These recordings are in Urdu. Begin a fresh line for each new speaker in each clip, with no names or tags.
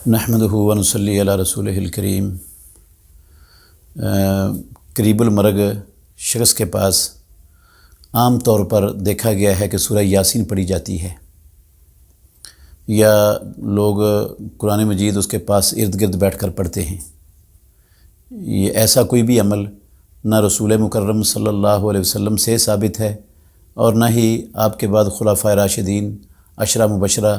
نحمدہ و نصلی علی رسولہ الکریم۔ قریب المرگ شخص کے پاس عام طور پر دیکھا گیا ہے کہ سورہ یاسین پڑھی جاتی ہے، یا لوگ قرآن مجید اس کے پاس ارد گرد بیٹھ کر پڑھتے ہیں۔ یہ ایسا کوئی بھی عمل نہ رسول مکرم صلی اللہ علیہ وسلم سے ثابت ہے، اور نہ ہی آپ کے بعد خلفائے راشدین، عشرہ مبشرہ،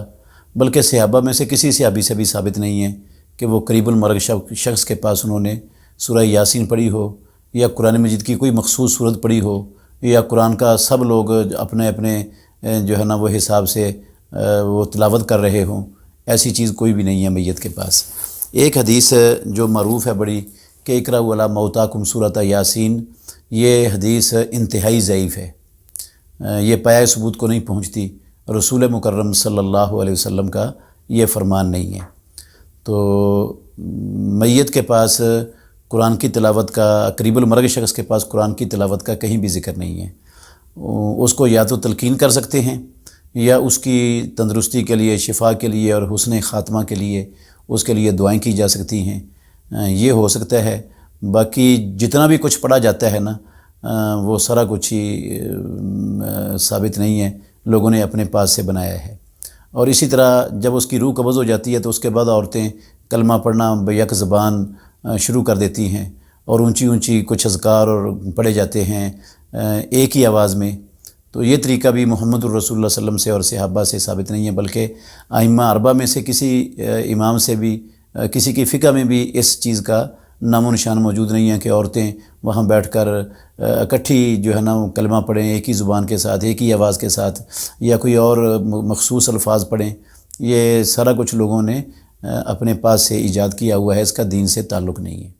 بلکہ صحابہ میں سے کسی صحابی سے بھی ثابت نہیں ہے کہ وہ قریب المرگ شخص کے پاس انہوں نے سورہ یاسین پڑھی ہو، یا قرآن مجید کی کوئی مخصوص صورت پڑھی ہو، یا قرآن کا سب لوگ اپنے اپنے جو ہے نا وہ حساب سے وہ تلاوت کر رہے ہوں۔ ایسی چیز کوئی بھی نہیں ہے میت کے پاس۔ ایک حدیث جو معروف ہے بڑی کہ اقرأوا علی موتاکم سورۃ یاسین، یہ حدیث انتہائی ضعیف ہے، یہ پایۂ ثبوت کو نہیں پہنچتی۔ رسول مکرم صلی اللہ علیہ وسلم کا یہ فرمان نہیں ہے۔ تو میت کے پاس قرآن کی تلاوت کا، قریب المرگ شخص کے پاس قرآن کی تلاوت کا کہیں بھی ذکر نہیں ہے۔ اس کو یا تو تلقین کر سکتے ہیں، یا اس کی تندرستی کے لیے، شفا کے لیے اور حسن خاتمہ کے لیے اس کے لیے دعائیں کی جا سکتی ہیں، یہ ہو سکتا ہے۔ باقی جتنا بھی کچھ پڑھا جاتا ہے نا، وہ سارا کچھ ہی ثابت نہیں ہے، لوگوں نے اپنے پاس سے بنایا ہے۔ اور اسی طرح جب اس کی روح قبض ہو جاتی ہے تو اس کے بعد عورتیں کلمہ پڑھنا بیک زبان شروع کر دیتی ہیں، اور اونچی اونچی کچھ اذکار اور پڑھے جاتے ہیں ایک ہی آواز میں۔ تو یہ طریقہ بھی محمد الرسول اللہ صلی اللہ علیہ وسلم سے اور صحابہ سے ثابت نہیں ہے، بلکہ ائمہ اربعہ میں سے کسی امام سے بھی، کسی کی فقہ میں بھی اس چیز کا نام و نشان موجود نہیں ہے کہ عورتیں وہاں بیٹھ کر اکٹھی جو ہے نا کلمہ پڑھیں ایک ہی زبان کے ساتھ، ایک ہی آواز کے ساتھ، یا کوئی اور مخصوص الفاظ پڑھیں۔ یہ سارا کچھ لوگوں نے اپنے پاس سے ایجاد کیا ہوا ہے، اس کا دین سے تعلق نہیں ہے۔